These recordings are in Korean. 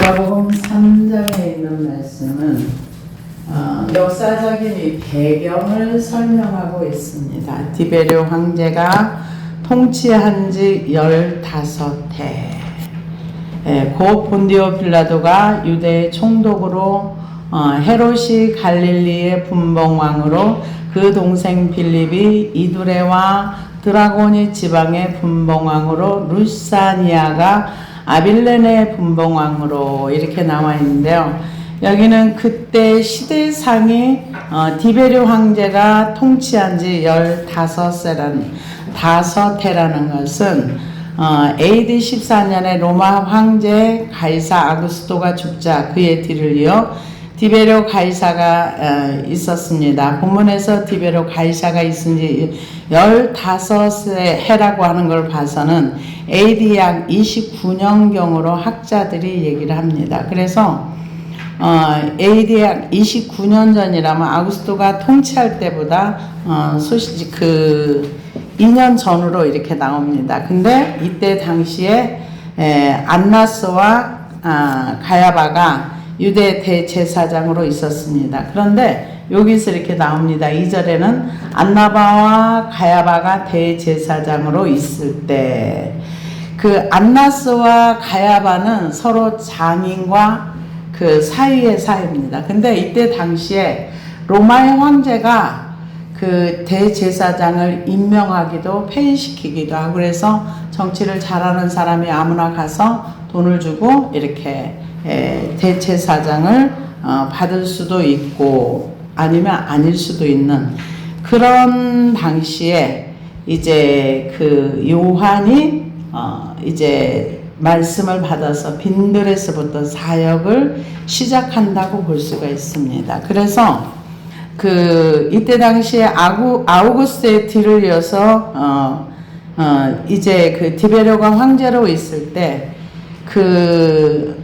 누가복음 3장에 있는 말씀은 역사적인 이 배경을 설명하고 있습니다. 디베르 황제가 통치한 지 15해, 곧 본디오 빌라도가 유대의 총독으로, 헤롯이 갈릴리의 분봉왕으로, 그 동생 빌립이 이두레와 드라고니 지방의 분봉왕으로, 루사니아가 아빌레네 분봉왕으로 이렇게 나와 있는데요. 여기는 그때 시대상이 디베르 황제가 통치한 지 15해라는 것은 AD 14년에 로마 황제 가이사 아구스토가 죽자 그의 뒤를 이어 디베르 가이사가 있었습니다. 본문에서 디베르 가이사가 있은 지 15해라고 하는 걸 봐서는 AD 약 29년경으로 학자들이 얘기를 합니다. 그래서 AD 약 29년 전이라면 아구스토가 통치할 때보다 2년 전으로 이렇게 나옵니다. 근데 이때 당시에 안나스와 가야바가 유대 대제사장으로 있었습니다. 그런데 여기서 이렇게 나옵니다. 2절에는 안나바와 가야바가 대제사장으로 있을 때, 그 안나스와 가야바는 서로 장인과 그 사이의 사이입니다. 근데 이때 당시에 로마의 황제가 그 대제사장을 임명하기도 폐위시키기도 하고, 그래서 정치를 잘하는 사람이 아무나 가서 돈을 주고 이렇게 대제사장을 받을 수도 있고 아니면 아닐 수도 있는 그런 당시에 이제 그 요한이 이제 말씀을 받아서 빈들에서부터 사역을 시작한다고 볼 수가 있습니다. 그래서 그 이때 당시에 아우구스트의 뒤를 이어서 이제 그 디베르가 황제로 있을 때 그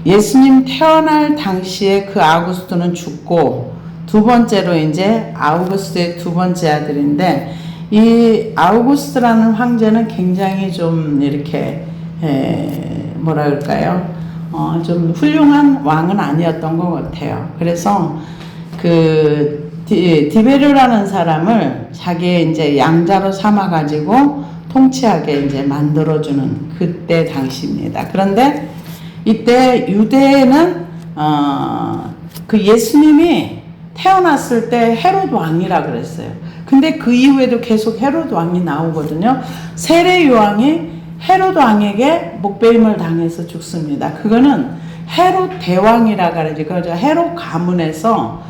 예수님 태어날 당시에 그 아우구스트는 죽고, 두 번째로 이제 아우구스트의 두 번째 아들인데, 이 아우구스트라는 황제는 굉장히 좀 이렇게 뭐라 그럴까요? 좀 훌륭한 왕은 아니었던 것 같아요. 그래서 그 디베르라는 사람을 자기의 이제 양자로 삼아가지고 통치하게 이제 만들어주는 그때 당시입니다. 그런데 이때 유대에는 그 예수님이 태어났을 때 헤롯 왕이라 그랬어요. 근데 그 이후에도 계속 헤롯 왕이 나오거든요. 세례 요한이 헤롯 왕에게 목베임을 당해서 죽습니다. 그거는 헤롯 대왕이라 그러지. 그죠? 헤롯 가문에서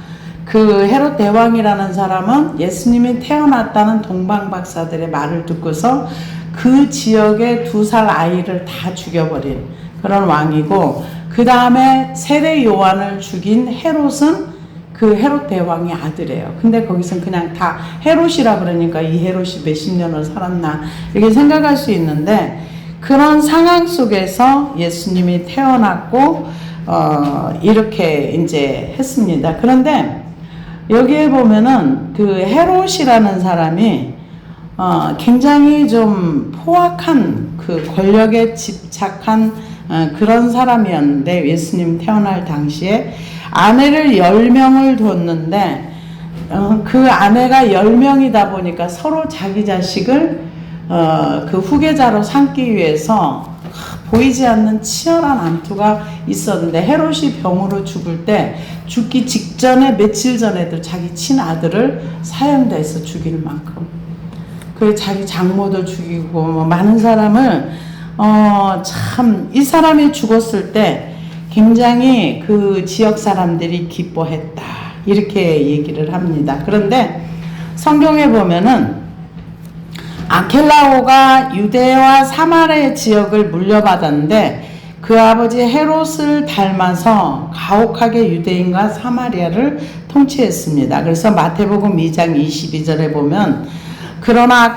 그 헤롯 대왕이라는 사람은 예수님이 태어났다는 동방 박사들의 말을 듣고서 그 지역의 2살 아이를 다 죽여버린 그런 왕이고, 그 다음에 세례 요한을 죽인 헤롯은 그 헤롯 대왕의 아들이에요. 근데 거기선 그냥 다 헤롯이라 그러니까 이 헤롯이 몇십 년을 살았나 이렇게 생각할 수 있는데, 그런 상황 속에서 예수님이 태어났고 이렇게 이제 했습니다. 그런데 여기에 보면은 그 헤롯이라는 사람이 굉장히 좀 포악한 그 권력에 집착한 그런 사람이었는데, 예수님 태어날 당시에 아내를 10명을 뒀는데 그 아내가 10명이다 보니까 서로 자기 자식을 그 후계자로 삼기 위해서 보이지 않는 치열한 암투가 있었는데, 헤롯이 병으로 죽을 때 죽기 직전에 며칠 전에도 자기 친아들을 사형돼서 죽일 만큼, 그 자기 장모도 죽이고 뭐 많은 사람을 참 이 사람이 죽었을 때 굉장히 그 지역 사람들이 기뻐했다 이렇게 얘기를 합니다. 그런데 성경에 보면은 아켈라오가 유대와 사마리아 지역을 물려받았는데 그 아버지 헤롯을 닮아서 가혹하게 유대인과 사마리아를 통치했습니다. 그래서 마태복음 2장 22절에 보면, 그러나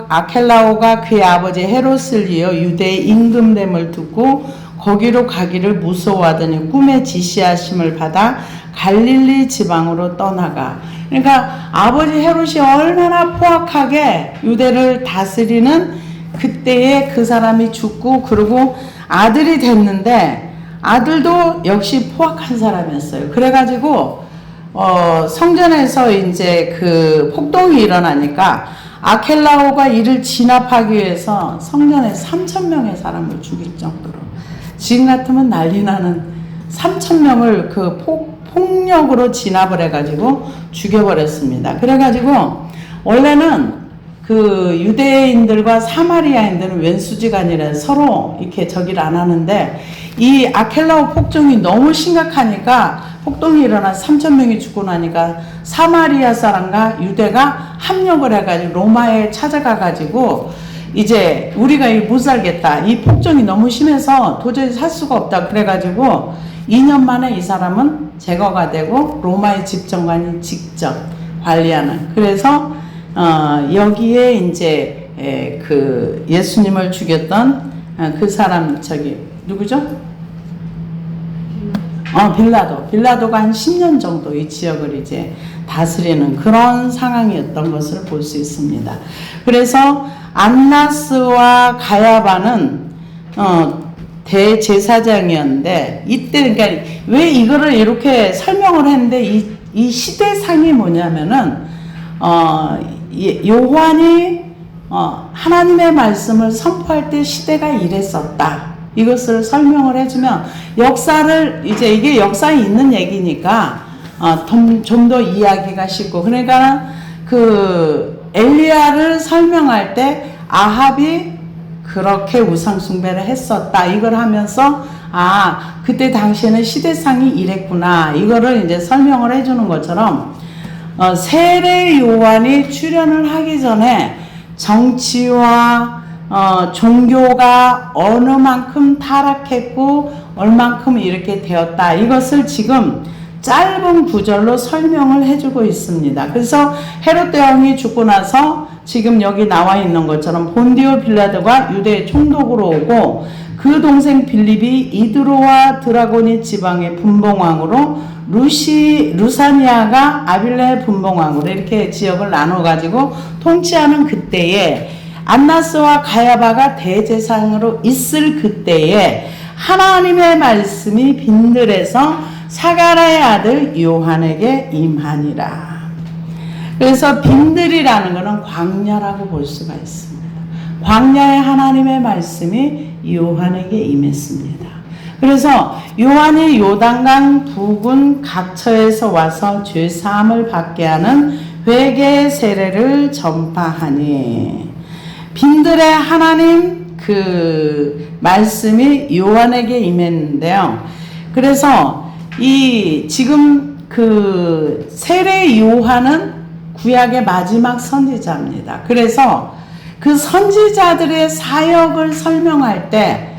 아켈라오가 그의 아버지 헤롯을 이어 유대의 임금됨을 두고 거기로 가기를 무서워하더니 꿈에 지시하심을 받아 갈릴리 지방으로 떠나가. 그러니까 아버지 헤롯이 얼마나 포악하게 유대를 다스리는 그때에 그 사람이 죽고 그리고 아들이 됐는데 아들도 역시 포악한 사람이었어요. 그래가지고 성전에서 이제 그 폭동이 일어나니까 아켈라오가 이를 진압하기 위해서 성전에 3,000명의 사람을 죽일 정도로 지금 같으면 난리 나는 3,000명을 그 폭력으로 진압을 해가지고 죽여버렸습니다. 그래가지고 원래는 그 유대인들과 사마리아인들은 왼수지간이라 서로 이렇게 저기를 안 하는데 이 아켈라오 폭동이 너무 심각하니까 폭동이 일어나 3,000명이 죽고 나니까 사마리아 사람과 유대가 합력을 해가지고 로마에 찾아가가지고 이제 우리가 못 살겠다. 이 폭정이 너무 심해서 도저히 살 수가 없다. 그래가지고 2년 만에 이 사람은 제거가 되고 로마의 집정관이 직접 관리하는. 그래서 여기에 이제 그 예수님을 죽였던 그 사람 저기 누구죠? 빌라도가 한 10년 정도 이 지역을 이제 다스리는 그런 상황이었던 것을 볼 수 있습니다. 그래서 안나스와 가야바는 대제사장이었는데 이때 그러니까 왜 이거를 이렇게 설명을 했는데 이 시대상이 뭐냐면은 요한이 하나님의 말씀을 선포할 때 시대가 이랬었다. 이것을 설명을 해주면 역사를 이제 이게 역사에 있는 얘기니까 좀 더 이해하기가 쉽고 그러니까 그 엘리야를 설명할 때 아합이 그렇게 우상 숭배를 했었다. 이걸 하면서 그때 당시에는 시대상이 이랬구나. 이거를 이제 설명을 해주는 것처럼 세례 요한이 출현을 하기 전에 정치와 종교가 어느 만큼 타락했고 얼만큼 이렇게 되었다. 이것을 지금 짧은 구절로 설명을 해주고 있습니다. 그래서 헤롯 대왕이 죽고 나서 지금 여기 나와 있는 것처럼 본디오 빌라도가 유대의 총독으로 오고 그 동생 빌립이 이드로와 드라고니 지방의 분봉왕으로 루사니아가 아빌레의 분봉왕으로 이렇게 지역을 나눠가지고 통치하는 그때에 안나스와 가야바가 대제사장으로 있을 그때에 하나님의 말씀이 빈들에서 사가랴의 아들 요한에게 임하니라. 그래서 빈들이라는 것은 광야라고 볼 수가 있습니다. 광야에 하나님의 말씀이 요한에게 임했습니다. 그래서 요한이 요단강 부근 각처에서 와서 죄사함을 받게 하는 회개 세례를 전파하니 빈들의 하나님 그 말씀이 요한에게 임했는데요. 그래서 이 지금 그 세례 요한은 구약의 마지막 선지자입니다. 그래서 그 선지자들의 사역을 설명할 때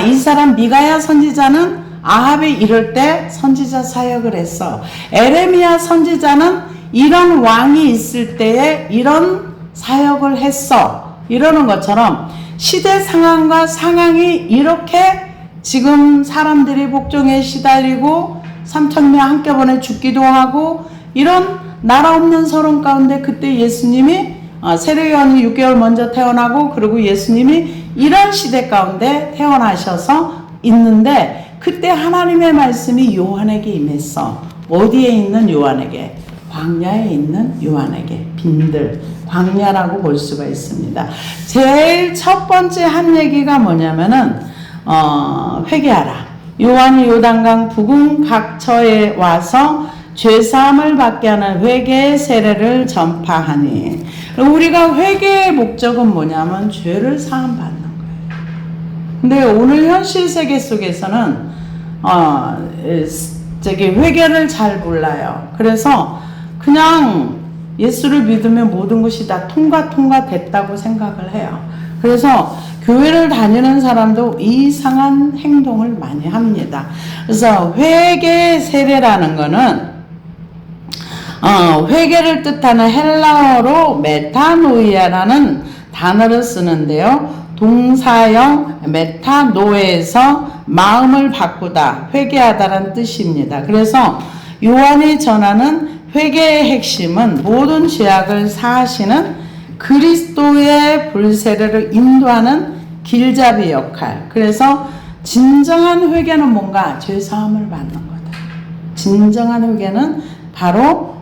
이 사람 미가야 선지자는 아합이 이럴 때 선지자 사역을 했어. 에레미야 선지자는 이런 왕이 있을 때에 이런 사역을 했어. 이러는 것처럼 시대 상황과 상황이 이렇게 지금 사람들이 복종에 시달리고 3,000명 한꺼번에 죽기도 하고 이런 나라 없는 서론 가운데 그때 예수님이 세례 요한이 6개월 먼저 태어나고 그리고 예수님이 이런 시대 가운데 태어나셔서 있는데 그때 하나님의 말씀이 요한에게 임했어. 어디에 있는 요한에게? 광야에 있는 요한에게. 빈들 광야라고 볼 수가 있습니다. 제일 첫 번째 한 얘기가 뭐냐면은 회개하라. 요한이 요단강 부근 각처에 와서 죄사함을 받게 하는 회개의 세례를 전파하니 우리가 회개의 목적은 뭐냐면 죄를 사함 받는 거예요. 근데 오늘 현실 세계 속에서는 회개를 잘 몰라요. 그래서 그냥 예수를 믿으면 모든 것이 다 통과됐다고 생각을 해요. 그래서 교회를 다니는 사람도 이상한 행동을 많이 합니다. 그래서 회개 세례라는 거는 회개를 뜻하는 헬라어로 메타노이아라는 단어를 쓰는데요. 동사형 메타노에서 마음을 바꾸다, 회개하다라는 뜻입니다. 그래서 요한이 전하는 회개의 핵심은 모든 죄악을 사하시는 그리스도의 불세례를 인도하는 길잡이 역할. 그래서 진정한 회개는 뭔가? 죄사함을 받는 거다. 진정한 회개는 바로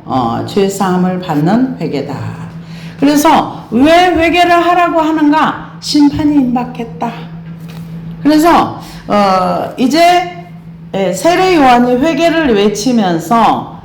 죄사함을 받는 회개다. 그래서 왜 회개를 하라고 하는가? 심판이 임박했다. 그래서 이제 세례 요한이 회개를 외치면서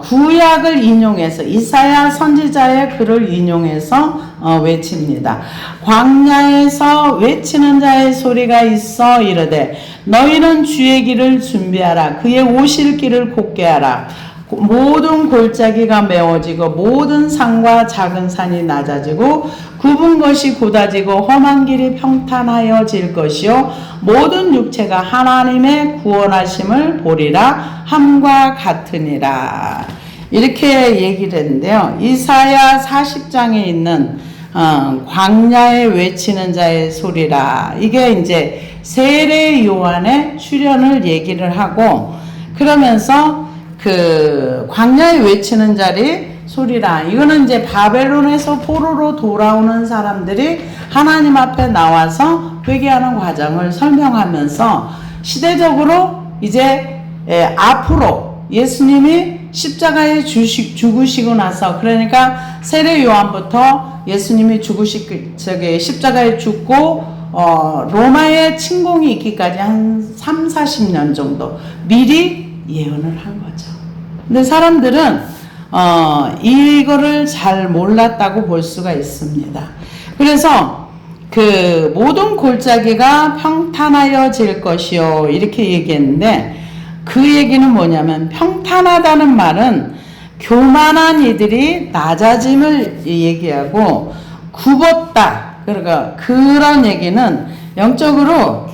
구약을 인용해서 이사야 선지자의 글을 인용해서 외칩니다. 광야에서 외치는 자의 소리가 있어 이르되 너희는 주의 길을 준비하라. 그의 오실 길을 곧게 하라. 모든 골짜기가 메워지고 모든 산과 작은 산이 낮아지고 굽은 것이 곧아지고 험한 길이 평탄하여질 것이요 모든 육체가 하나님의 구원하심을 보리라 함과 같으니라. 이렇게 얘기를 했는데요. 이사야 40장에 있는 광야에 외치는 자의 소리라. 이게 이제 세례 요한의 출현을 얘기를 하고 그러면서 그 광야에 외치는 자리 소리라. 이거는 이제 바벨론에서 포로로 돌아오는 사람들이 하나님 앞에 나와서 회개하는 과정을 설명하면서 시대적으로 이제 앞으로 예수님이 십자가에 죽으시고 나서 그러니까 세례 요한부터 예수님이 십자가에 죽고 로마의 침공이 있기까지 한 3, 40년 정도 미리 예언을 한 거죠. 근데 사람들은 이거를 잘 몰랐다고 볼 수가 있습니다. 그래서 그 모든 골짜기가 평탄하여질 것이요 이렇게 얘기했는데 그 얘기는 뭐냐면 평탄하다는 말은 교만한 이들이 낮아짐을 얘기하고 굽었다. 그러니까 그런 얘기는 영적으로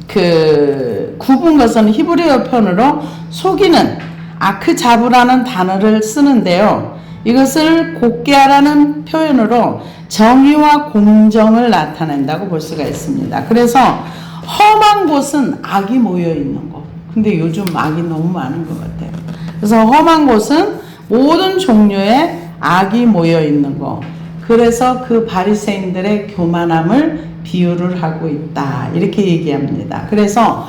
그 굽은 것은 히브리어 표현으로 속이는 아크자부라는 단어를 쓰는데요. 이것을 곧게 하라는 표현으로 정의와 공정을 나타낸다고 볼 수가 있습니다. 그래서 험한 곳은 악이 모여 있는 곳. 근데 요즘 악이 너무 많은 것 같아요. 그래서 험한 곳은 모든 종류의 악이 모여 있는 곳. 그래서 그 바리새인들의 교만함을 비유를 하고 있다. 이렇게 얘기합니다. 그래서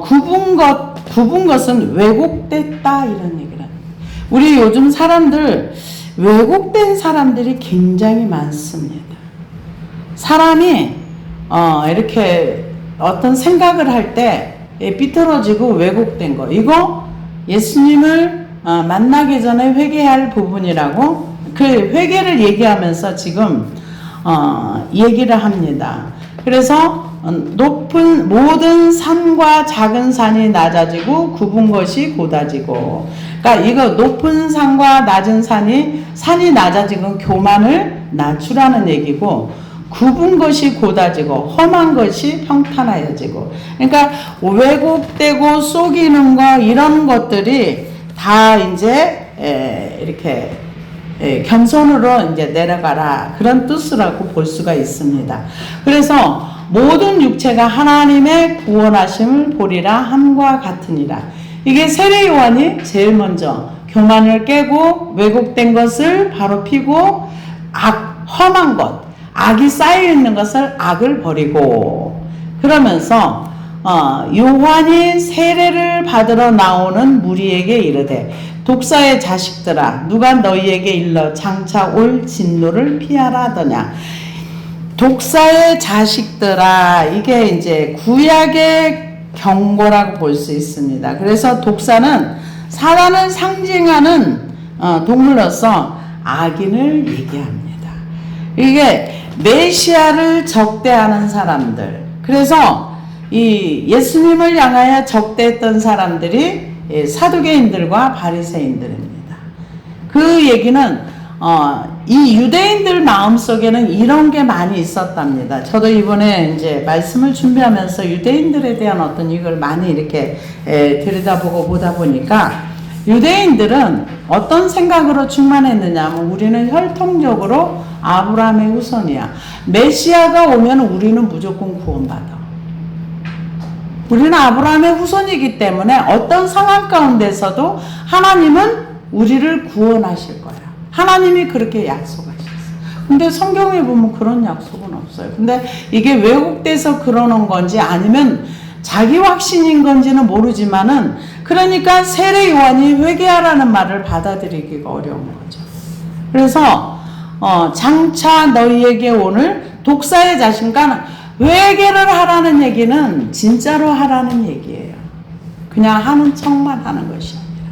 굽은 것은 왜곡됐다 이런 얘기를 합니다. 우리 요즘 사람들 왜곡된 사람들이 굉장히 많습니다. 사람이 이렇게 어떤 생각을 할 때 삐뚤어지고 왜곡된 거 이거 예수님을 만나기 전에 회개할 부분이라고 그 회개를 얘기하면서 지금 얘기를 합니다. 그래서 높은 모든 산과 작은 산이 낮아지고 굽은 것이 곧아지고 그러니까 이거 높은 산과 낮은 산이 낮아지고 교만을 낮추라는 얘기고 굽은 것이 곧아지고 험한 것이 평탄하여지고 그러니까 왜곡되고 속이는 거 이런 것들이 다 이제 이렇게 겸손으로 이제 내려가라 그런 뜻이라고 볼 수가 있습니다. 그래서 모든 육체가 하나님의 구원하심을 보리라 함과 같으니라. 이게 세례 요한이 제일 먼저 교만을 깨고 왜곡된 것을 바로 피고 험한 것, 악이 쌓여 있는 것을 악을 버리고 그러면서 요한이 세례를 받으러 나오는 무리에게 이르되 독사의 자식들아 누가 너희에게 일러 장차 올 진노를 피하라 하더냐. 독사의 자식들아 이게 이제 구약의 경고라고 볼 수 있습니다. 그래서 독사는 사단을 상징하는 동물로서 악인을 얘기합니다. 이게 메시아를 적대하는 사람들. 그래서 이 예수님을 향하여 적대했던 사람들이 사두개인들과 바리새인들입니다. 그 얘기는 이 유대인들 마음속에는 이런 게 많이 있었답니다. 저도 이번에 이제 말씀을 준비하면서 유대인들에 대한 어떤 이걸 많이 이렇게 들여다보고 보다 보니까 유대인들은 어떤 생각으로 충만했느냐 하면 우리는 혈통적으로 아브라함의 후손이야. 메시아가 오면 우리는 무조건 구원받아. 우리는 아브라함의 후손이기 때문에 어떤 상황 가운데서도 하나님은 우리를 구원하실 거야. 하나님이 그렇게 약속하셨어. 근데 성경에 보면 그런 약속은 없어요. 근데 이게 왜곡돼서 그러는 건지 아니면 자기 확신인 건지는 모르지만은 그러니까 세례 요한이 회개하라는 말을 받아들이기가 어려운 거죠. 그래서 장차 너희에게 오늘 독사의 자신과 회개를 하라는 얘기는 진짜로 하라는 얘기예요. 그냥 하는 척만 하는 것이 아니라.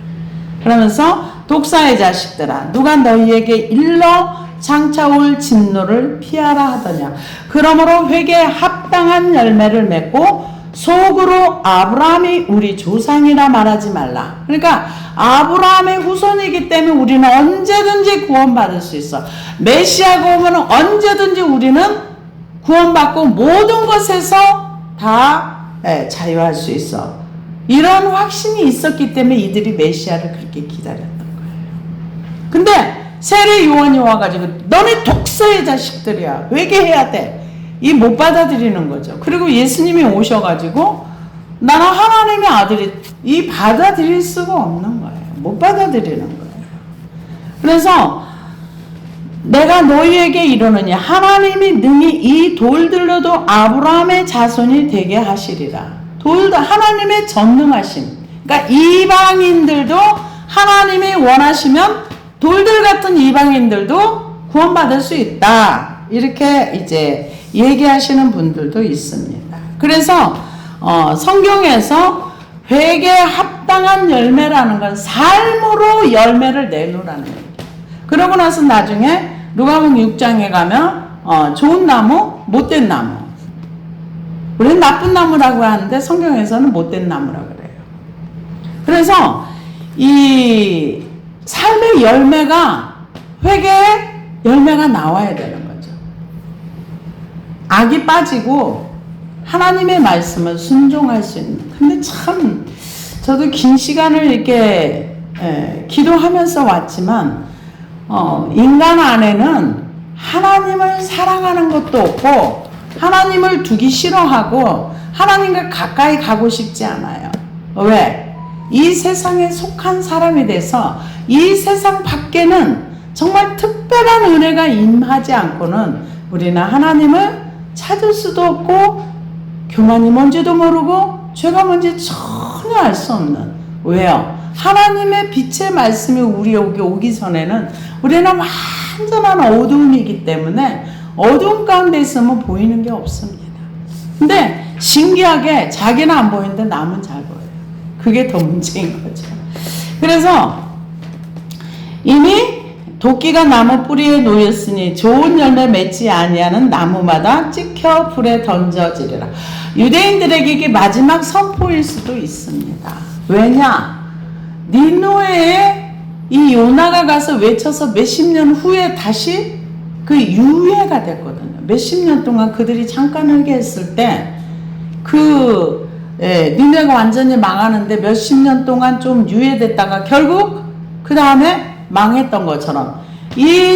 그러면서 독사의 자식들아 누가 너희에게 일러 장차 올 진노를 피하라 하더냐. 그러므로 회개에 합당한 열매를 맺고 속으로 아브라함이 우리 조상이라 말하지 말라. 그러니까 아브라함의 후손이기 때문에 우리는 언제든지 구원받을 수 있어. 메시아가 오면 언제든지 우리는 구원받고 모든 것에서 다 자유할 수 있어. 이런 확신이 있었기 때문에 이들이 메시아를 그렇게 기다렸던 거예요. 근데 세례 요한이 와가지고 너네 독사의 자식들이야. 회개해야 돼. 이 못 받아들이는 거죠. 그리고 예수님이 오셔가지고 나는 하나님의 아들이 이 받아들일 수가 없는 거예요. 못 받아들이는 거예요. 그래서 내가 너희에게 이르노니 하나님이 능히 이 돌들로도 아브라함의 자손이 되게 하시리라. 돌도 하나님의 전능하심. 그러니까 이방인들도 하나님이 원하시면 돌들 같은 이방인들도 구원받을 수 있다. 이렇게 이제 얘기하시는 분들도 있습니다. 그래서 성경에서 회개에 합당한 열매라는 건 삶으로 열매를 내놓으라는 얘기예요. 그러고 나서 나중에 누가복음 6장에 가면 좋은 나무, 못된 나무. 우리는 나쁜 나무라고 하는데 성경에서는 못된 나무라고 그래요. 그래서 이 삶의 열매가 회개의 열매가 나와야 되는 거죠. 악이 빠지고 하나님의 말씀을 순종할 수 있는. 근데 참 저도 긴 시간을 이렇게 기도하면서 왔지만 인간 안에는 하나님을 사랑하는 것도 없고 하나님을 두기 싫어하고 하나님과 가까이 가고 싶지 않아요. 왜? 이 세상에 속한 사람이 돼서 이 세상 밖에는 정말 특별한 은혜가 임하지 않고는 우리는 하나님을 찾을 수도 없고 교만이 뭔지도 모르고 죄가 뭔지 전혀 알 수 없는. 왜요? 하나님의 빛의 말씀이 우리에게 오기 전에는 우리는 완전한 어두움이기 때문에 어두움 가운데 있으면 보이는 게 없습니다. 근데 신기하게 자기는 안 보이는데 남은 잘 보여요. 그게 더 문제인 거죠. 그래서 이미 도끼가 나무 뿌리에 놓였으니 좋은 열매 맺지 아니하는 나무마다 찍혀 불에 던져지리라. 유대인들에게 이게 마지막 선포일 수도 있습니다. 왜냐? 니느웨에 이 요나가 가서 외쳐서 몇십 년 후에 다시 그 유예가 됐거든요. 몇십 년 동안 그들이 잠깐 회개했을 때 니느웨가 완전히 망하는데 몇십 년 동안 좀 유예됐다가 결국 그 다음에 망했던 것처럼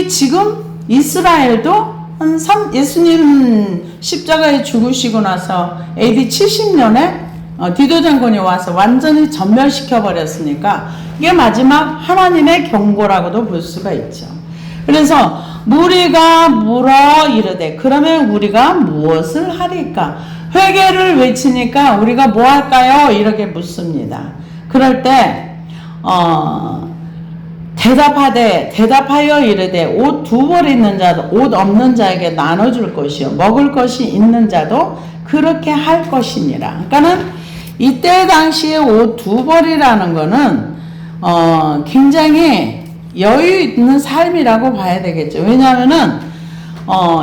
지금 이스라엘도 예수님 십자가에 죽으시고 나서 AD 70년에 디도 장군이 와서 완전히 전멸시켜 버렸으니까 이게 마지막 하나님의 경고라고도 볼 수가 있죠. 그래서 무리가 물어 이르되 그러면 우리가 무엇을 하리까? 회개를 외치니까 우리가 뭐 할까요? 이렇게 묻습니다. 그럴 때 대답하여 이르되 옷 두 벌 있는 자도 옷 없는 자에게 나눠줄 것이요 먹을 것이 있는 자도 그렇게 할 것이니라. 그러니까는 이때 당시에 옷 두 벌이라는 거는 굉장히 여유 있는 삶이라고 봐야 되겠죠. 왜냐하면은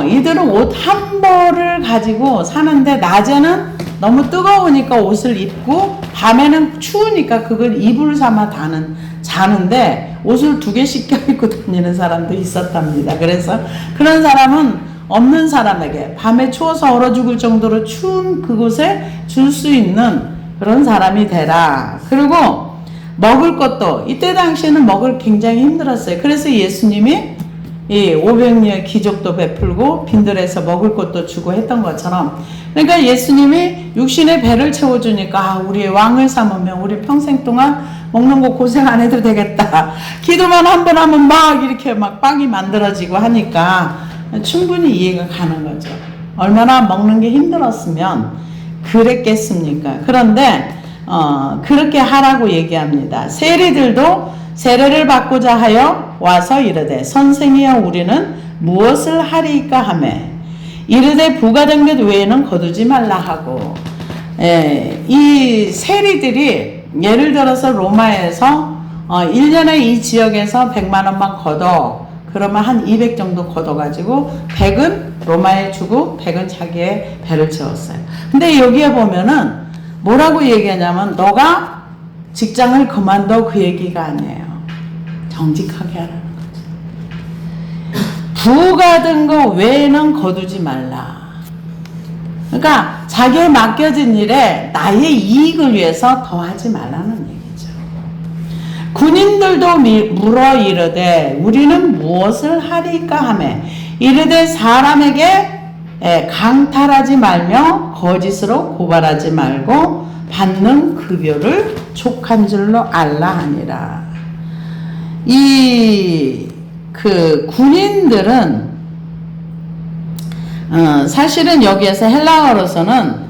이들은 옷 한 벌을 가지고 사는데 낮에는 너무 뜨거우니까 옷을 입고 밤에는 추우니까 그걸 이불 삼아 자는데 옷을 두 개씩 껴입고 다니는 사람도 있었답니다. 그래서 그런 사람은 없는 사람에게 밤에 추워서 얼어 죽을 정도로 추운 그곳에 줄 수 있는 그런 사람이 되라. 그리고 먹을 것도 이때 당시에는 먹을 굉장히 힘들었어요. 그래서 예수님이 이 500여 기적도 베풀고 빈들에서 먹을 것도 주고 했던 것처럼, 그러니까 예수님이 육신의 배를 채워주니까 우리의 왕을 삼으면 우리 평생 동안 먹는 거 고생 안 해도 되겠다. 기도만 한 번 하면 막 이렇게 막 빵이 만들어지고 하니까 충분히 이해가 가는 거죠. 얼마나 먹는 게 힘들었으면 그랬겠습니까? 그런데 그렇게 하라고 얘기합니다. 세리들도 세례를 받고자 하여 와서 이르되 선생이여 우리는 무엇을 하리이까 하매 이르되 부과된 것 외에는 거두지 말라 하고. 이 세리들이 예를 들어서 로마에서 1년에 이 지역에서 100만 원만 걷어. 그러면 한 200 정도 걷어가지고 100은 로마에 주고 100은 자기의 배를 채웠어요. 근데 여기에 보면은 뭐라고 얘기하냐면 너가 직장을 그만둬 그 얘기가 아니에요. 정직하게 하라는 거죠. 부과된 거 외에는 거두지 말라. 그러니까 자기의 맡겨진 일에 나의 이익을 위해서 더하지 말라는 얘기죠. 군인들도 물어 이르되 우리는 무엇을 하리까 하매 이르되 사람에게 강탈하지 말며 거짓으로 고발하지 말고 받는 급여를 족한 줄로 알라 하니라. 그 군인들은 사실은 여기에서 헬라어로서는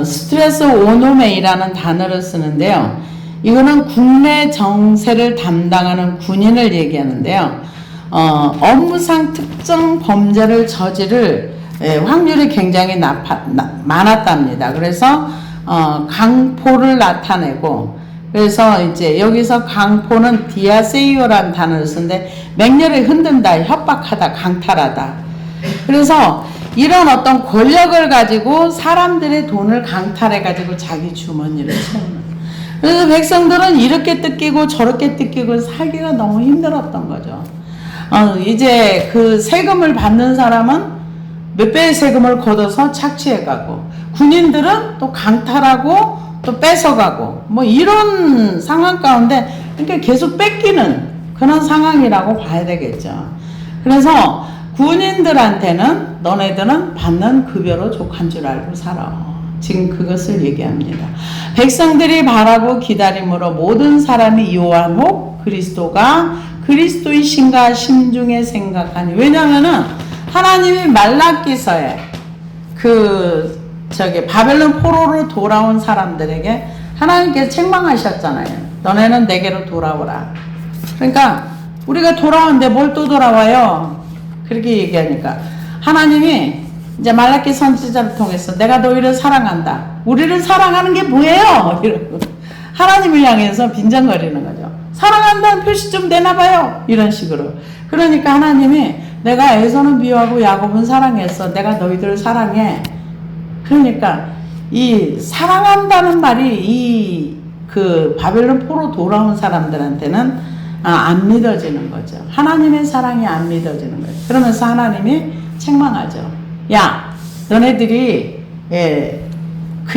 스트레스 오노메이라는 단어를 쓰는데요. 이거는 국내 정세를 담당하는 군인을 얘기하는데요. 업무상 특정 범죄를 저지를 확률이 굉장히 많았답니다. 그래서 강포를 나타내고 그래서 이제 여기서 강포는 디아세이오라는 단어를 쓰는데 맹렬히 흔든다, 협박하다, 강탈하다. 그래서 이런 어떤 권력을 가지고 사람들의 돈을 강탈해가지고 자기 주머니를 채우는. 그래서 백성들은 이렇게 뜯기고 저렇게 뜯기고 살기가 너무 힘들었던 거죠. 이제 그 세금을 받는 사람은 몇 배의 세금을 걷어서 착취해가고 군인들은 또 강탈하고 또 뺏어가고 뭐 이런 상황 가운데 그러니까 계속 뺏기는 그런 상황이라고 봐야 되겠죠. 그래서 군인들한테는 너네들은 받는 급여로 족한 줄 알고 살아. 지금 그것을 얘기합니다. 백성들이 바라고 기다림으로 모든 사람이 요한혹 그리스도가 그리스도의 신가 심중에 생각하니. 왜냐하면은 하나님이 말라기서에 바벨론 포로로 돌아온 사람들에게 하나님께서 책망하셨잖아요. 너네는 내게로 돌아오라. 그러니까 우리가 돌아오는데 뭘 또 돌아와요? 그렇게 얘기하니까 하나님이 이제 말라기 선지자를 통해서 내가 너희를 사랑한다. 우리를 사랑하는 게 뭐예요? 이러고 하나님을 향해서 빈정거리는 거죠. 사랑한다는 표시 좀 내놔봐요. 이런 식으로. 그러니까 하나님이 내가 에서는 미워하고 야곱은 사랑했어. 내가 너희들을 사랑해. 그러니까 이 사랑한다는 말이 그 바벨론 포로 돌아온 사람들한테는 안 믿어지는 거죠. 하나님의 사랑이 안 믿어지는 거예요. 그러면서 하나님이 책망하죠. 야, 너네들이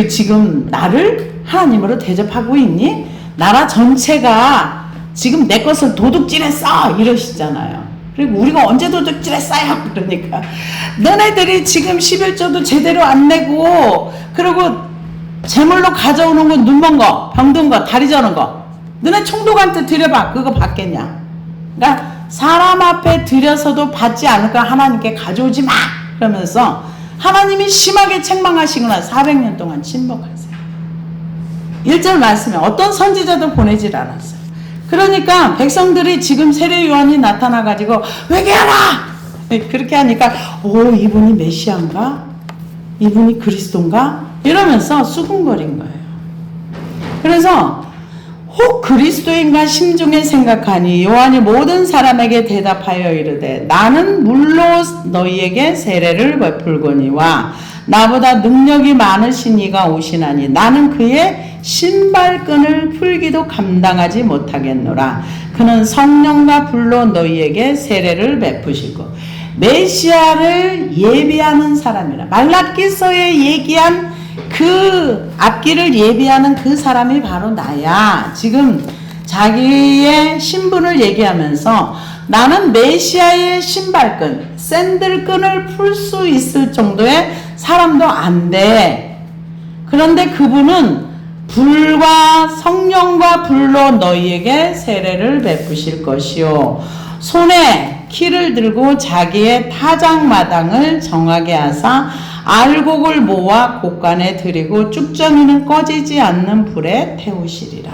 지금 나를 하나님으로 대접하고 있니? 나라 전체가 지금 내 것을 도둑질했어 이러시잖아요. 그리고 우리가 언제 도둑질했어요? 그러니까 너네들이 지금 11조도 제대로 안 내고 그리고 제물로 가져오는 거 눈먼 거, 병든 거, 다리 저는 거 너네 총독한테 드려봐. 그거 받겠냐? 그러니까 사람 앞에 드려서도 받지 않을까 하나님께 가져오지 마! 그러면서 하나님이 심하게 책망하시거나 400년 동안 침묵하세요. 1절 말씀에 어떤 선지자도 보내질 않았어요. 그러니까 백성들이 지금 세례 요한이 나타나가지고 회개하라! 그렇게 하니까 이분이 메시아인가? 이분이 그리스도인가? 이러면서 수군거린 거예요. 그래서 혹 그리스도인가 심중에 생각하니 요한이 모든 사람에게 대답하여 이르되 나는 물로 너희에게 세례를 베풀거니와 나보다 능력이 많으신 이가 오시나니 나는 그의 신발끈을 풀기도 감당하지 못하겠노라. 그는 성령과 불로 너희에게 세례를 베푸시고 메시아를 예비하는 사람이라. 말라기서에 얘기한 그 앞길을 예비하는 그 사람이 바로 나야. 지금 자기의 신분을 얘기하면서 나는 메시아의 신발끈, 샌들끈을 풀 수 있을 정도의 사람도 안 돼. 그런데 그분은 불과 성령과 불로 너희에게 세례를 베푸실 것이요 손에 키를 들고 자기의 타작마당을 정하게 하사 알곡을 모아 곳간에 들이고 쭉정이는 꺼지지 않는 불에 태우시리라.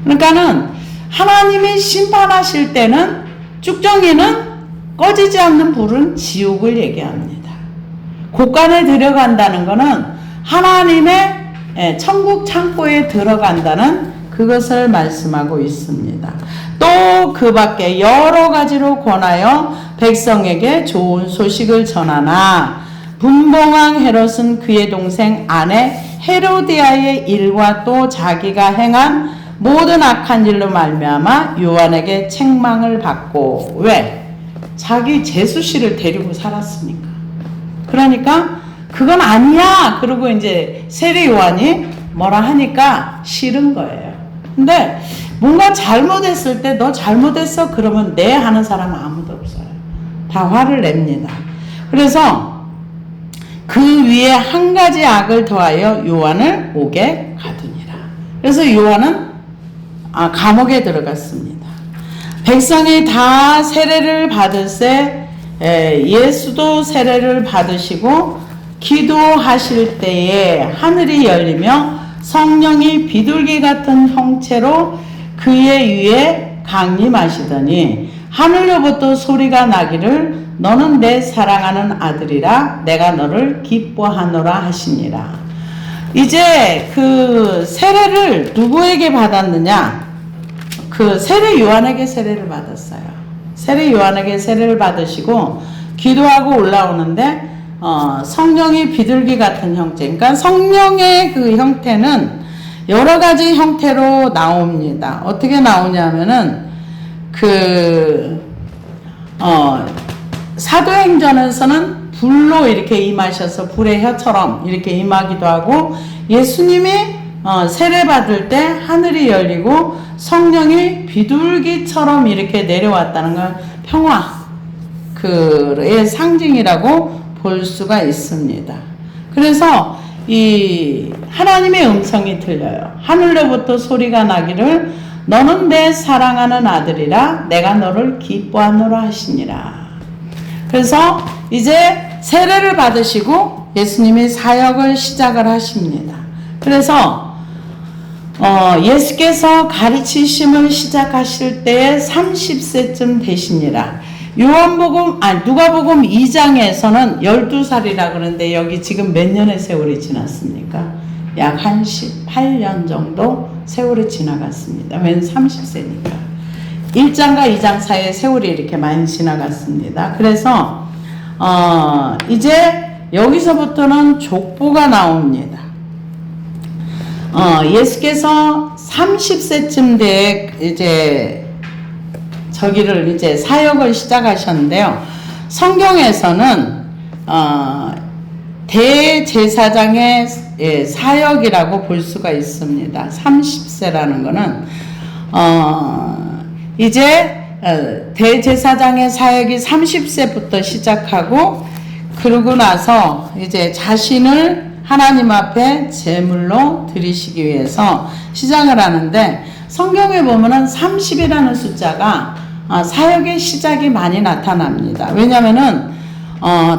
그러니까는 하나님이 심판하실 때는 쭉정이는 꺼지지 않는 불은 지옥을 얘기합니다. 곳간에 들어간다는 것은 하나님의 천국 창고에 들어간다는 그것을 말씀하고 있습니다. 또 그 밖에 여러 가지로 권하여 백성에게 좋은 소식을 전하나 분봉왕 헤롯은 그의 동생 아내 헤로디아의 일과 또 자기가 행한 모든 악한 일로 말미암아 요한에게 책망을 받고, 왜? 자기 제수씨를 데리고 살았으니까. 그러니까 그건 아니야 그러고 이제 세례 요한이 뭐라 하니까 싫은 거예요. 근데 뭔가 잘못했을 때 너 잘못했어 그러면 네 하는 사람은 아무도 없어요. 다 화를 냅니다. 그래서 그 위에 한 가지 악을 더하여 요한을 옥에 가두니라. 그래서 요한은 감옥에 들어갔습니다. 백성이 다 세례를 받을세 예수도 세례를 받으시고 기도하실 때에 하늘이 열리며 성령이 비둘기 같은 형체로 그의 위에 강림하시더니 하늘로부터 소리가 나기를 너는 내 사랑하는 아들이라 내가 너를 기뻐하노라 하시니라. 이제 그 세례를 누구에게 받았느냐? 그 세례 요한에게 세례를 받았어요. 세례 요한에게 세례를 받으시고 기도하고 올라오는데 성령이 비둘기 같은 형태. 그러니까 성령의 그 형태는 여러 가지 형태로 나옵니다. 어떻게 나오냐면은 사도행전에서는 불로 이렇게 임하셔서 불의 혀처럼 이렇게 임하기도 하고, 예수님이 세례 받을 때 하늘이 열리고 성령이 비둘기처럼 이렇게 내려왔다는 건 평화의 상징이라고 볼 수가 있습니다. 그래서 이 하나님의 음성이 들려요. 하늘로부터 소리가 나기를 너는 내 사랑하는 아들이라 내가 너를 기뻐하노라 하시니라. 그래서 이제 세례를 받으시고 예수님이 사역을 시작을 하십니다. 그래서 예수께서 가르치심을 시작하실 때에 30세쯤 되시니라. 누가복음 2장에서는 12살이라 그러는데 여기 지금 몇 년의 세월이 지났습니까? 약 한 18년 정도 세월이 지나갔습니다. 웬 30세니까. 1장과 2장 사이에 세월이 이렇게 많이 지나갔습니다. 그래서 이제 여기서부터는 족보가 나옵니다. 예수께서 30세쯤 돼 이제 저기를 이제 사역을 시작하셨는데요. 성경에서는 대제사장의 사역이라고 볼 수가 있습니다. 30세라는 거는 이제 대제사장의 사역이 30세부터 시작하고, 그러고 나서 이제 자신을 하나님 앞에 제물로 드리시기 위해서 시작을 하는데, 성경에 보면은 30이라는 숫자가 사역의 시작이 많이 나타납니다. 왜냐면은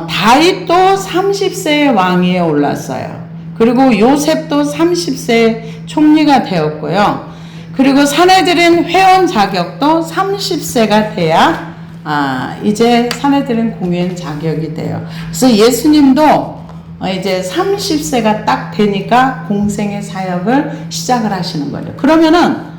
다윗도 30세의 왕위에 올랐어요. 그리고 요셉도 30세 총리가 되었고요. 그리고 사내들인 회원 자격도 30세가 돼야 이제 사내들인 공회원 자격이 돼요. 그래서 예수님도 이제 30세가 딱 되니까 공생의 사역을 시작을 하시는 거죠. 그러면은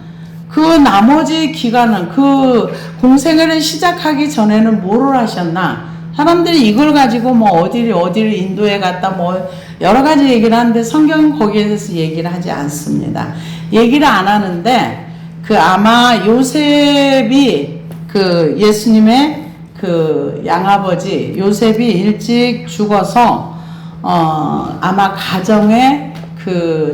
그 나머지 기간은 그 공생애를 시작하기 전에는 뭐를 하셨나? 사람들이 이걸 가지고 뭐 어디를 인도에 갔다 뭐 여러 가지 얘기를 하는데 성경은 거기에 대해서 얘기를 하지 않습니다. 얘기를 안 하는데 아마 요셉이 예수님의 양아버지 요셉이 일찍 죽어서 아마 가정의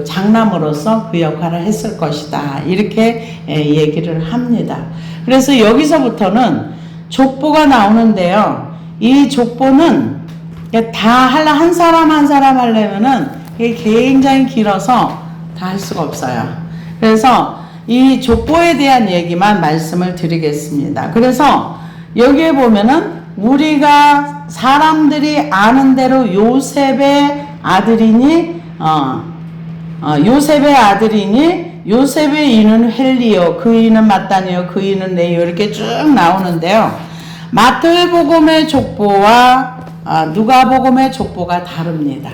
장남으로서 그 역할을 했을 것이다. 이렇게 얘기를 합니다. 그래서 여기서부터는 족보가 나오는데요. 이 족보는 한 사람 한 사람 하려면은 이게 굉장히 길어서 다 할 수가 없어요. 그래서 이 족보에 대한 얘기만 말씀을 드리겠습니다. 그래서 여기에 보면은 우리가 사람들이 아는 대로 요셉의 아들이니 요셉의 아들이니 요셉의 이는 헬리요 그 이는 마따니요 그 이는 네요 이렇게 쭉 나오는데요. 마태복음의 족보와 누가복음의 족보가 다릅니다.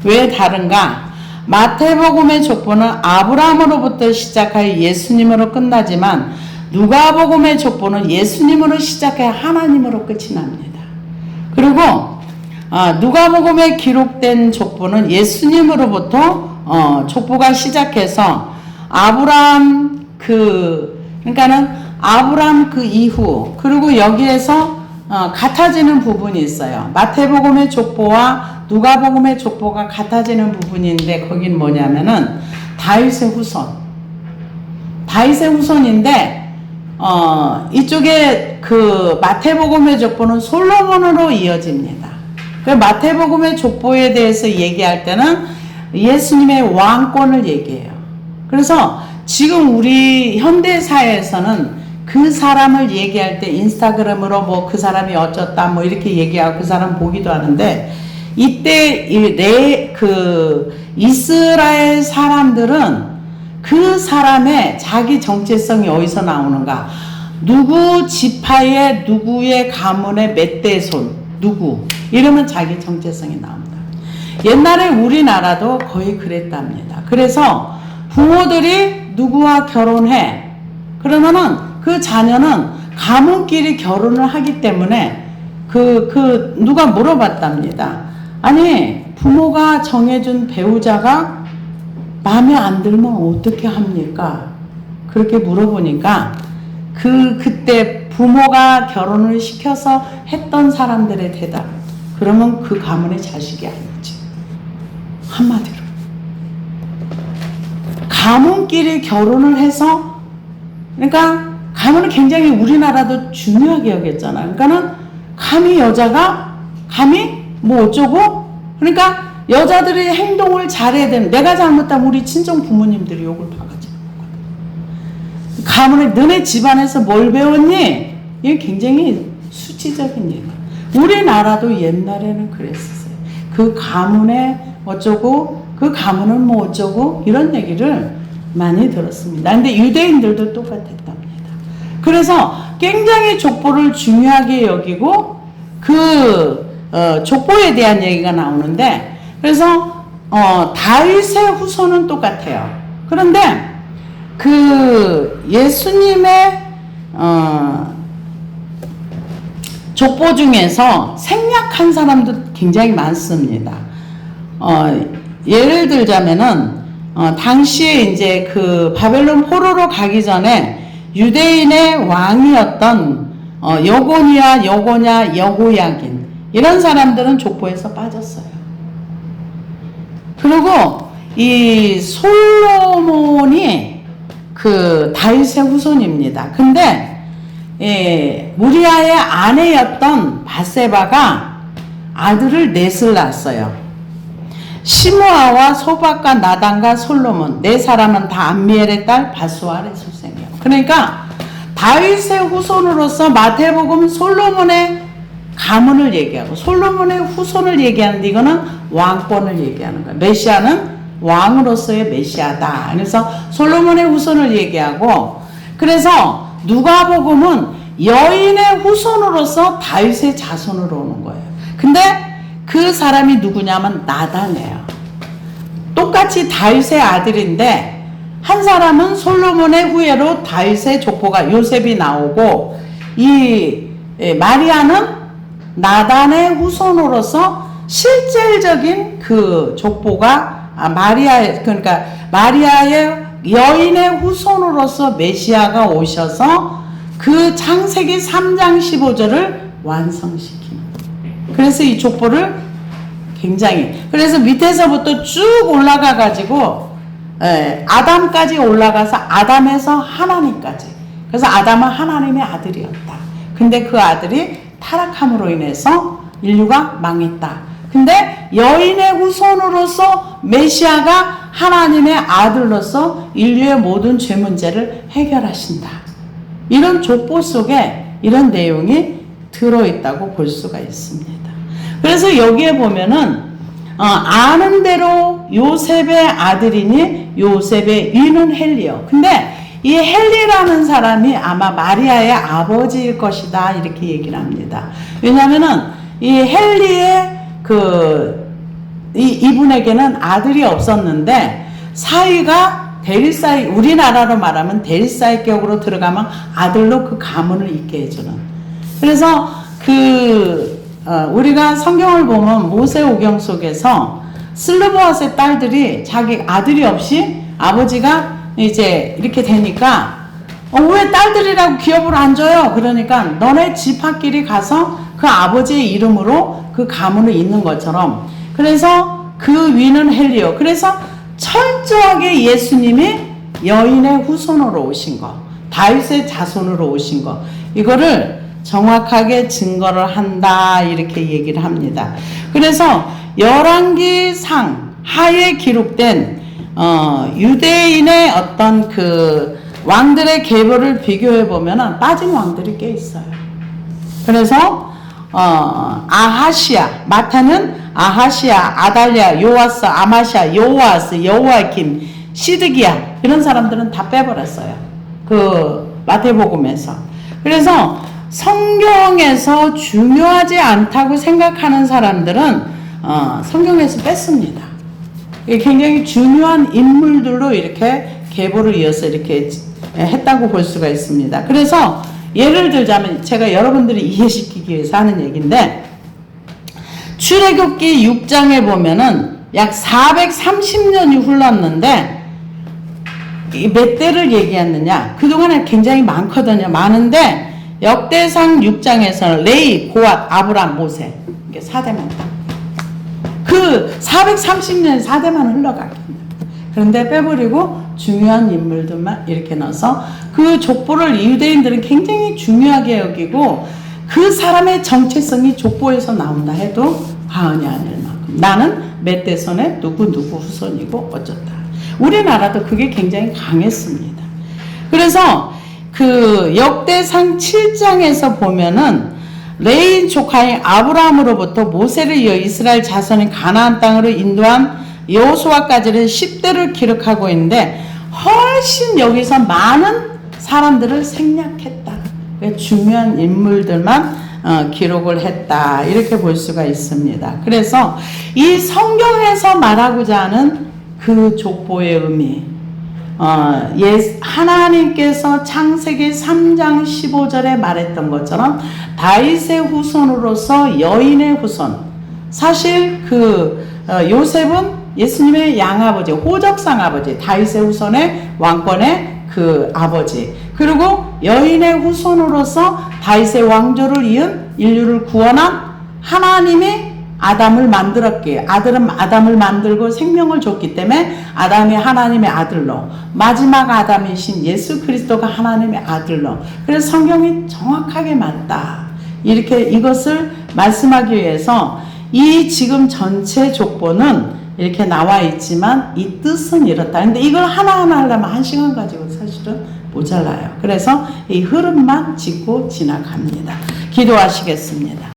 왜 다른가? 마태복음의 족보는 아브라함으로부터 시작하여 예수님으로 끝나지만 누가복음의 족보는 예수님으로 시작해 하나님으로 끝이 납니다. 그리고 누가복음에 기록된 족보는 예수님으로부터 족보가 시작해서 아브라함 그러니까는 아브라함 그 이후 그리고 여기에서 같아지는 부분이 있어요. 마태복음의 족보와 누가복음의 족보가 같아지는 부분인데 거긴 뭐냐면은 다윗의 후손인데 이쪽에 그 마태복음의 족보는 솔로몬으로 이어집니다. 그 마태복음의 족보에 대해서 얘기할 때는 예수님의 왕권을 얘기해요. 그래서 지금 우리 현대사회에서는 그 사람을 얘기할 때 인스타그램으로 뭐 그 사람이 어쩌다 뭐 이렇게 얘기하고 그 사람 보기도 하는데 이때 그 이스라엘 사람들은 그 사람의 자기 정체성이 어디서 나오는가? 누구 지파의 누구의 가문의 몇 대손 누구 이러면 자기 정체성이 나옵니다. 옛날에 우리나라도 거의 그랬답니다. 그래서 부모들이 누구와 결혼해 그러면은 그 자녀는 가문끼리 결혼을 하기 때문에 누가 물어봤답니다. 아니 부모가 정해준 배우자가 마음에 안 들면 어떻게 합니까? 그렇게 물어보니까 그때 부모가 결혼을 시켜서 했던 사람들의 대답 그러면 그 가문의 자식이 아니지. 한마디로 가문끼리 결혼을 해서 그러니까 가문은 굉장히 우리나라도 중요하게 여겼잖아요. 그러니까는 감히 여자가 감히 뭐 어쩌고 그러니까 여자들이 행동을 잘해야 되는 내가 잘못하면 우리 친정 부모님들이 욕을 바가지 가문에 너네 집안에서 뭘 배웠니? 이게 굉장히 수치적인 얘기야. 우리나라도 옛날에는 그랬었어요. 그 가문에 어쩌고 그 가문은 뭐 어쩌고 이런 얘기를 많이 들었습니다. 근데 유대인들도 똑같았답니다. 그래서 굉장히 족보를 중요하게 여기고 족보에 대한 얘기가 나오는데 그래서 다윗의 후손은 똑같아요. 그런데 그 예수님의 족보 중에서 생략한 사람도 굉장히 많습니다. 예를 들자면은 당시에 이제 그 바벨론 포로로 가기 전에 유대인의 왕이었던 여고니아, 여고냐, 여고야긴 이런 사람들은 족보에서 빠졌어요. 그리고 이 솔로몬이 그 다윗의 후손입니다. 근데 우리아의 아내였던 바세바가 아들을 넷을 낳았어요. 시므아와 소박과 나단과 솔로몬 네 사람은 다 암미엘의 딸 바수알의 출생이에요. 그러니까 다윗의 후손으로서 마태복음 솔로몬의 가문을 얘기하고 솔로몬의 후손을 얘기하는데 이거는 왕권을 얘기하는 거예요. 메시아는 왕으로서의 메시아다. 그래서 솔로몬의 후손을 얘기하고 그래서 누가복음은 여인의 후손으로서 다윗의 자손으로 오는 거예요. 근데 그 사람이 누구냐면 나단이에요. 똑같이 다윗의 아들인데 한 사람은 솔로몬의 후예로 다윗의 족보가 요셉이 나오고 이 마리아는 나단의 후손으로서 실질적인 그 족보가 그러니까 마리아의 여인의 후손으로서 메시아가 오셔서 그 창세기 3장 15절을 완성시키는 거예요. 그래서 이 족보를 굉장히 그래서 밑에서부터 쭉 올라가 가지고 아담까지 올라가서 아담에서 하나님까지 그래서 아담은 하나님의 아들이었다. 근데 그 아들이 타락함으로 인해서 인류가 망했다. 근데 여인의 후손으로서 메시아가 하나님의 아들로서 인류의 모든 죄 문제를 해결하신다. 이런 족보 속에 이런 내용이 들어있다고 볼 수가 있습니다. 그래서 여기에 보면은 아는 대로 요셉의 아들이니 요셉의 위는 헬리요. 근데 이 헬리라는 사람이 아마 마리아의 아버지일 것이다 이렇게 얘기를 합니다. 왜냐하면은 이 헬리의 이분에게는 아들이 없었는데 사위가 대리사위, 우리나라로 말하면 대리사위격으로 들어가면 아들로 그 가문을 잇게 해주는. 그래서 우리가 성경을 보면 모세오경 속에서 슬르보아스의 딸들이 자기 아들이 없이 아버지가 이제 이렇게 되니까 왜 딸들이라고 기업을 안 줘요? 그러니까 너네 지파끼리 가서 그 아버지의 이름으로 그 가문을 잇는 것처럼. 그래서 그 위는 헬리요. 그래서 철저하게 예수님이 여인의 후손으로 오신 거, 다윗의 자손으로 오신 거, 이거를 정확하게 증거를 한다 이렇게 얘기를 합니다. 그래서 열왕기상 하에 기록된 유대인의 어떤 그 왕들의 계보를 비교해 보면은 빠진 왕들이 꽤 있어요. 그래서 아하시아, 마타는 아하시아, 아달랴, 요아스, 아마시아, 요아스, 여호야김, 시드기야, 이런 사람들은 다 빼버렸어요. 그 마태복음에서. 그래서 성경에서 중요하지 않다고 생각하는 사람들은 성경에서 뺐습니다. 굉장히 중요한 인물들로 이렇게 계보를 이어서 이렇게 했다고 볼 수가 있습니다. 그래서 예를 들자면 제가 여러분들이 이해시키기 위해서 하는 얘기인데, 출애굽기 6장에 보면은 약 430년이 흘렀는데 몇 대를 얘기했느냐? 그동안에 굉장히 많거든요. 많은데 역대상 6장에서는 레이, 고앗, 아브람, 모세, 이게 4대만 그 430년 4대만 흘러갔거든요. 그런데 빼버리고 중요한 인물들만 이렇게 넣어서 그 족보를 유대인들은 굉장히 중요하게 여기고 그 사람의 정체성이 족보에서 나온다 해도 과언이 아닐 만큼 나는 몇 대손의 누구 후손이고 어쩌다. 우리나라도 그게 굉장히 강했습니다. 그래서 그 역대상 7장에서 보면은 레인 조카인 아브라함으로부터 모세를 이어 이스라엘 자손이 가나안 땅으로 인도한 여호수아까지는 10대를 기록하고 있는데 훨씬 여기서 많은 사람들을 생략했다. 중요한 인물들만 기록을 했다. 이렇게 볼 수가 있습니다. 그래서 이 성경에서 말하고자 하는 그 족보의 의미, 하나님께서 창세기 3장 15절에 말했던 것처럼 다윗의 후손으로서 여인의 후손. 사실 요셉은 예수님의 양아버지, 호적상 아버지, 다윗의 후손의 왕권의 그 아버지. 그리고 여인의 후손으로서 다윗의 왕조를 이은 인류를 구원한 하나님이 아담을 만들었기에, 아담을 만들고 생명을 줬기 때문에 아담이 하나님의 아들로, 마지막 아담이신 예수 그리스도가 하나님의 아들로. 그래서 성경이 정확하게 맞다. 이렇게 이것을 말씀하기 위해서 이 지금 전체 족보는 이렇게 나와 있지만 이 뜻은 이렇다. 근데 이걸 하나하나 하려면 1시간 가지고 사실은 모자라요. 그래서 이 흐름만 짚고 지나갑니다. 기도하시겠습니다.